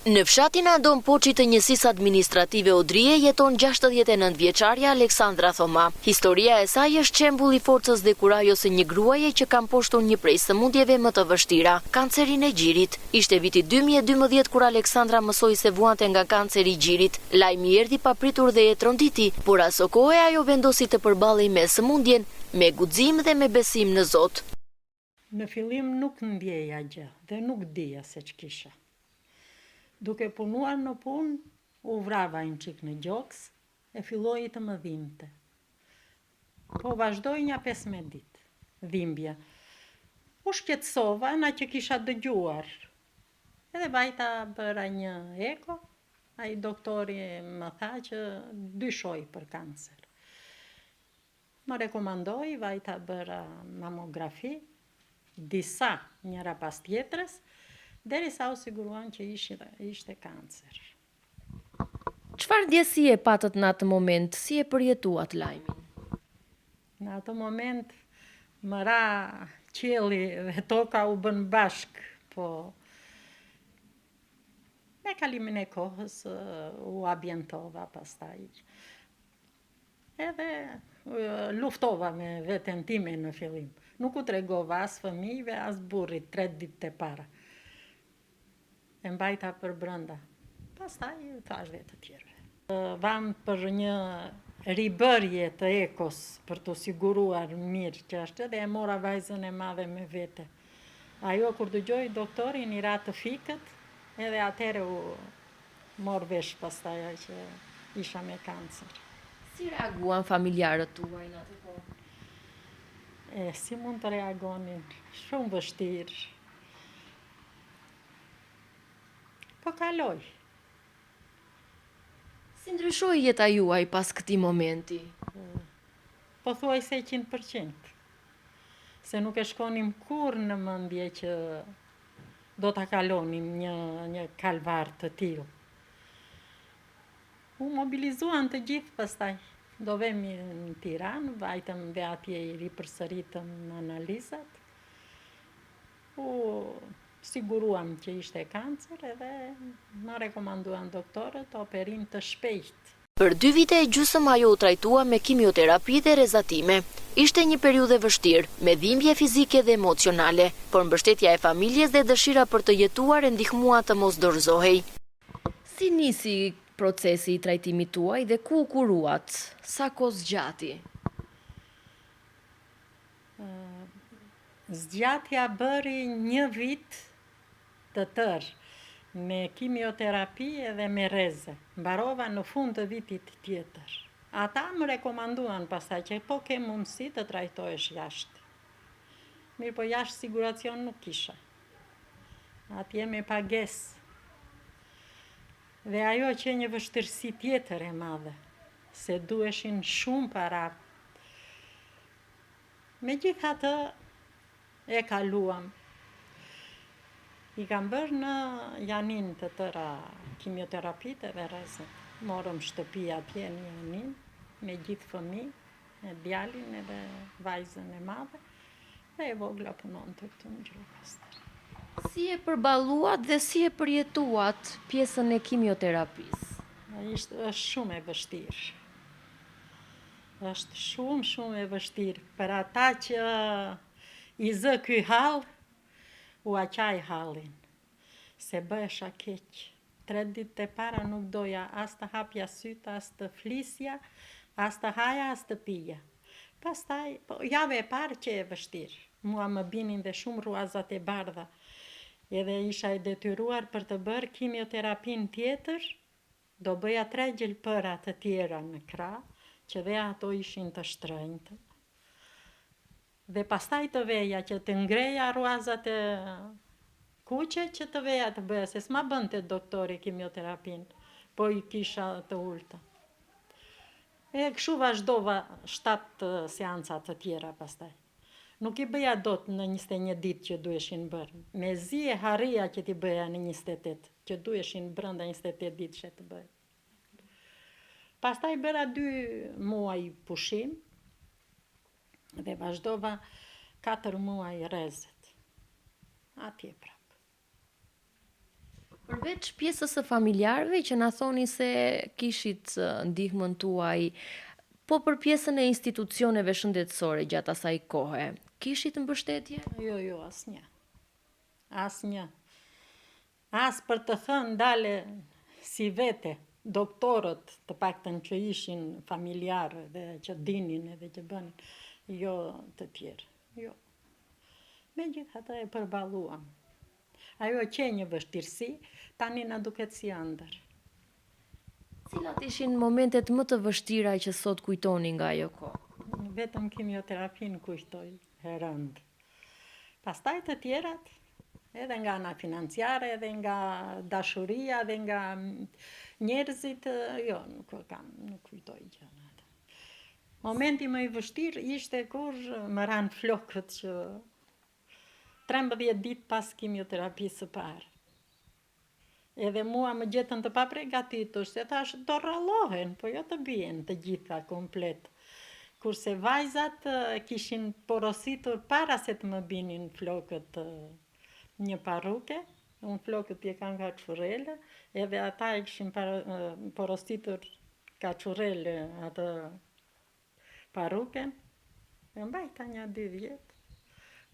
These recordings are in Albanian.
Në fshatin Andon Poçi të njësisë administrative Odrije jeton 69-vjeçarja Aleksandra Thoma. Historia e saj është shembull i forcës dhe kurajos së një gruaje që ka mposhtur një prej sëmundjeve më të vështira, kancerin e gjirit. Ishte viti 2012 kur Aleksandra mësoi se vuante nga kanceri i gjirit. Lajmi erdhi papritur dhe e tronditi, por aso kohë ajo vendosi të përballej me sëmundjen me guxim dhe me besim në Zot. Në fillim nuk ndjeja gjë dhe nuk dija se ç'kisha. Duke punuar në punë, u vrava një qik në gjoks, e filloi të më dhimbte. Po vazhdoi një 15 ditë, dhimbja. U shqetësova na që kisha dëgjuar. Edhe vajta bëra një eko, ai doktori më tha që dyshoj për kancer. Më rekomandoi, vajta bëra mamografi, disa njëra pas tjetrës, derisa u siguruan që ishte kancer. Çfarë ndjesie patët në atë moment, si e përjetuat lajmin? Në atë moment më ra qielli dhe toka u bën bashk, po me kalimin e kohës u abjentova pastaj. Edhe luftova me veten time në fillim. Nuk u tregova as fëmijëve, as burrit 3 ditë e para. E mbajta për brenda. Pastaj thash dhe të tjerëve. Vam për një ribërje të ekos për të siguruar mirë që është dhe e mora vajzën e madhe me vete. Ajo kur dëgjoi doktorin i ra të fikët, edhe atëre u mor vesh pastaj që isha me kancer. Si reaguan familjarët tuaj në atë kohë? Si mund të reagonin? Shumë vështirë. Po kaloj. Si ndryshoi jeta juaj pas këtij momenti? Po thuaj se 100%. Se nuk e shkonim kur në mendje që do ta kalonim një kalvar të tillë. U mobilizuan të gjithë pastaj. Do vemi në Tiranë, vajtëm dhe atje i ripërsëritëm në analizat. U siguruam që ishte kancer edhe më rekomanduan doktorët operim të shpejt. Për 2 vite e gjysmë ajo u trajtua me kimioterapi dhe rezatime. Ishte një periudhë vështirë, me dhimbje fizike dhe emocionale, por mbështetja e familjes dhe dëshira për të jetuar e ndihmua të mos dorëzohej. Si nisi procesi i trajtimit tuaj dhe ku u kuruat? Sa kohë zgjati? Zgjatja bëri 1 vit të tërë, me kimioterapi edhe me reze. Mbarova në fund të vitit tjetër. Ata më rekomanduan pastaj që po ke mundësi të trajtohesh jashtë. Mirë po jashtë siguracion nuk kisha. Atje me pagesë. Dhe ajo që një vështirësi tjetër e madhe, se duheshin shumë para. Megjithatë e kaluam. I kam bërë në Janin të tëra kimioterapit edhe rezet. Morëm shtëpi atje në Janin, me gjithë fëmijë, me djalin edhe vajzën e madhe, dhe e vogla punonte këtu në Gjirokastër. Si e përballuat dhe si e përjetuat pjesën e kimioterapisë? Është shumë e vështirë. Është shumë e vështirë. Për ata që i zë ky hall, u aqaj hallin. Se bëhesha keq. 3 ditë e para nuk doja as të hapja sytë, as të flisja, as të haja, as të pija. Pastaj, javë e parë që e vështirë. Mua më binin dhe shumë ruazat e bardha. Edhe isha e detyruar për të bërë kimioterapin tjetër, do bëja 3 gjelpëra të tjera në krah, që dhe ato ishin të shtrenjtë. Dhe pastaj të veja që të ngreja ruazat e kuqe që të veja të bëja, se s'ma bënte doktori kimioterapin, po i kisha të ulta. E kështu vazhdova 7 seanca të tjera pastaj. Nuk i bëja dot në 21 ditë që duheshin bërë. Mezi e harria që t'i bëja në 28, që duheshin brenda 28 ditë që të bëja. Pastaj bëra 2 muaj pushim dhe vazhdova 4 muaj rezet. Atje prapë. Përveç pjesës së familjarëve që na thoni se kishit ndihmën tuaj, po për pjesën e institucioneve shëndetësore gjatë asaj kohe, kishit mbështetje? Jo, asnjë. Asnjë. As për të thënë dale si vete, doktorët të paktën që ishin familjarë dhe që dinin edhe që bënin, jo të tjerë. Jo. Megjithatë e përballuam. Ajo që një vështirësi, tani na duket si ëndër. Cilat ishin momentet më të vështira që sot kujtoni nga ajo kohë? Vetëm kimioterapin kujtoj herënd. Pastaj të tjerat, edhe nga ana financiare, edhe nga dashuria, edhe nga njerëzit, jo, nuk kujtoj gjërat. Momenti më i vështirë ishte kur më ranë flokët që 13 ditë pas kimioterapisë së parë. Edhe mua më gjetën të papregatitur, se thash do rrallohen, po jo të bien të gjitha komplet. Kurse vajzat kishin porositur para se të më binin flokët një parruke, unë flokët je kanë ka çurrele, edhe ata e kishin porositur ka çurrele atë parruken, e mbajta një 2 vjet.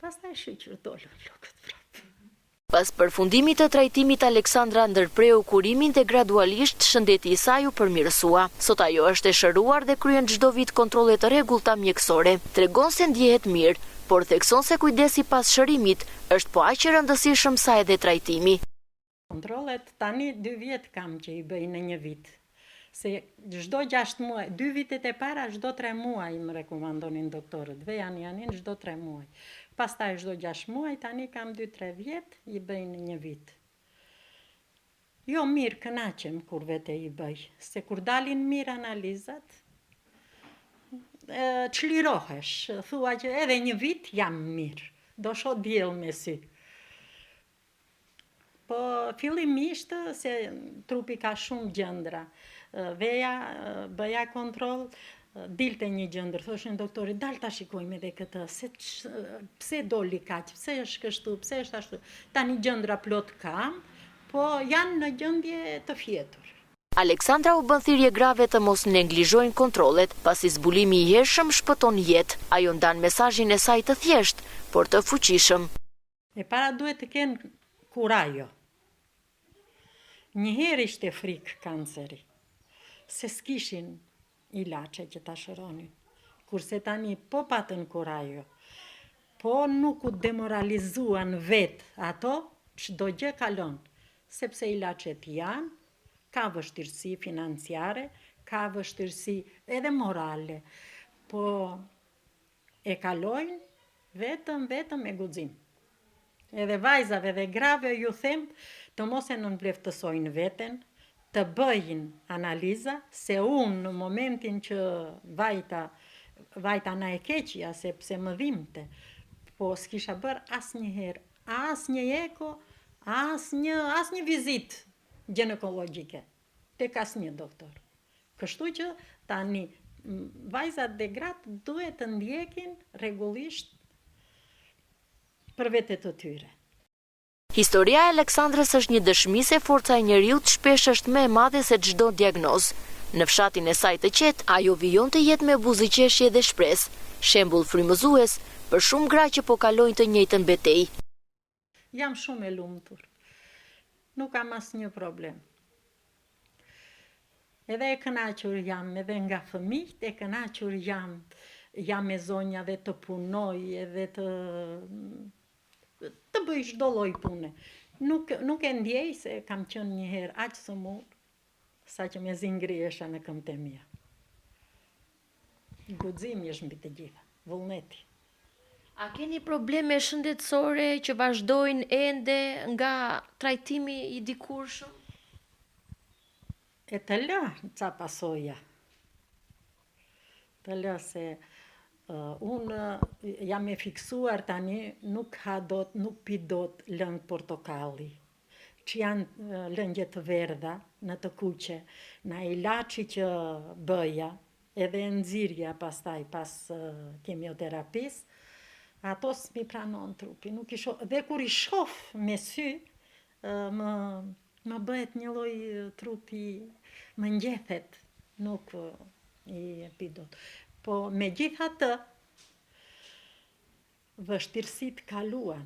Pastaj shiqur dolën flokët prapë. Pas përfundimit të trajtimit, Aleksandra ndërpreu kurimin dhe gradualisht shëndeti i saj u përmirësua. Sot ajo është e shëruar dhe kryen çdo vit kontrolle të rregullta mjekësore. Tregon se ndjehet mirë, por thekson se kujdesi pas shërimit është po aq i rëndësishëm sa edhe trajtimi. Kontrollet tani 2 vjet kam që i bëj në një vit. Se çdo 6 muaj, 2 vitet e para çdo 3 muaj më rekomandonin doktorët, janin çdo 3 muaj. Pastaj çdo 6 muaj, tani kam 2-3 vjet, i bëj në një vit. Jo mirë, kënaqem kur vete i bëj, se kur dalin mirë analizat, çlirohesh, thua që edhe një vit jam mirë, do shoh diell me sy. Po fillimisht se trupi ka shumë gjëndra, veja, bëja kontroll, dilte një gjëndër, thoshin doktori, dal ta shikojmë edhe këtë, pse doli kaq, pse është kështu, pse është ashtu. Tani gjëndra plot kam, po janë në gjendje të fjetur. Aleksandra u bën thirrje grave të mos neglizhojnë kontrollet, pasi zbulimi i hershëm shpëton jetë. Ajo ndan mesazhin e saj të thjeshtë, por të fuqishëm. E para duhet të kenë kurajo. Njëherë ishte frikë kanceri, se s'kishin ilaçe që ta shëronin. Kurse tani po patën kurajo, po nuk u demoralizuan vetë ato, çdo gjë kalon, sepse ilaçet janë, ka vështirësi financiare, ka vështirësi edhe morale, po e kalojnë vetëm me guxim. Edhe vajzave dhe grave ju them të mos e nënvleftësojnë veten, të bëjnë analiza, se unë në momentin që vajta na e keqja, sepse më dhimte, po s'kisha bërë asnjëherë, asnjë eko, asnjë vizitë ginekologjike, tek asnjë doktor. Kështu që tani vajzat dhe gratë duhet të ndjekin rregullisht për vete të tyre. Historia e Aleksandrës është një dëshmi se forca e njeriut shpesh është më e madhe se çdo diagnozë. Në fshatin e saj të qetë, ajo vijon të jetë me buzëqeshje dhe shpresë, shembull frymëzues për shumë gra që po kalojnë të njëjtën betejë. Jam shumë e lumtur. Nuk kam asnjë problem. Edhe e kënaqur jam, edhe nga fëmijët e kënaqur jam me zonja dhe të punoj, edhe të bëj çdo lloj pune. Nuk e ndjej se kam qenë një herë aq sëmur, sa që me zingrihesha në këmbët e mia. Guximi është mbi të gjitha, vullneti. A keni probleme shëndetësore që vazhdojnë ende nga trajtimi i dikurshëm? E të lë ca pasoja. Të lë se unë jam e fiksuar tani, nuk pi dot lëng portokalli, që janë lëngje të verdha në të kuqe, na ilaçi që bëja, edhe nxirja pastaj pas kimioterapisë, ato s'mi pranon trupi, nuk i shoh, dhe kur i shoh me sy, Më bëhet një lloj trupi, më ngjethet, nuk i pidot. Po megjithatë, vështirësitë kaluan.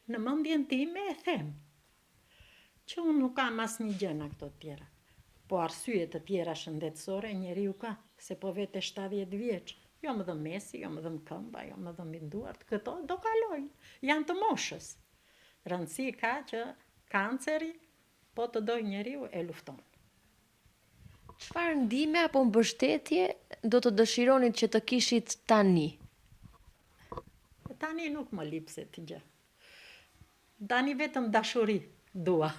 Në mendjen time e them që unë nuk kam asnjë gjë nga këto të tjera. Po arsye të tjera shëndetësore njeriu ka, se po vete 70 vjeç. Jo më dhëm mesi, jo më dhëm këmba, jo më dhëm i duart, këto do kalojnë. Janë të moshës. Rëndësi ka që kanceri, po të doj njeriu e lufton. Çfarë ndihme apo mbështetje do të dëshironit që të kishit tani? Tani nuk më lipset gjë. Tani vetëm dashuri dua.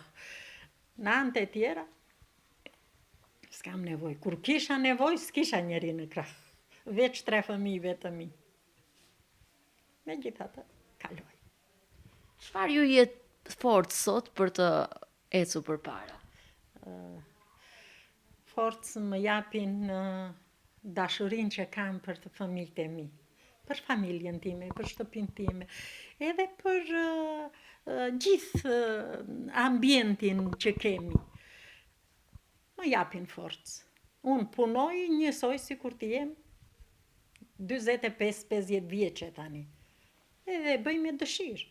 Në anë e tjera, s'kam nevoj. Kur kisha nevoj, s'kisha njeri në krah. Veç 3 fëmijë vetëm mi. Megjithatë, kaloj. Çfarë ju jep forcë sot për të ecur përpara? Forcë më japin dashurinë që kam për të fëmijët e mi, për familjen time, për shtëpinë time, edhe për gjithë ambientin që kemi. Më japin forcë. Unë punoj njësoj si kur të jem 45-50 vjeçe tani. Edhe bëj me dëshirë.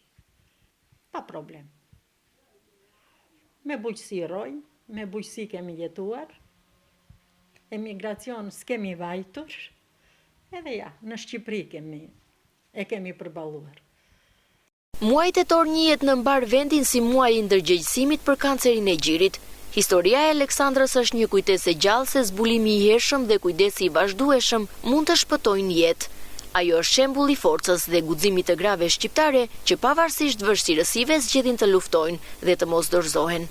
Pa problem. Me bujqësi rojnë, me bujqësi kemi jetuar, emigracion s'kemi vajtur, edhe ja, në Shqipëri e kemi përballuar. Muaji tetor njihet në mbar vendin si muaji i ndërgjegjësimit për kancerin e gjirit. Historia e Aleksandrës është një kujtesë e gjallë se zbulimi i hershëm dhe kujdesi i vazhdueshëm mund të shpëtojnë jetë. Ajo është shembull i forcës dhe guximit të grave shqiptare që pavarësisht vështirësive zgjedhin të luftojnë dhe të mos dorëzohen.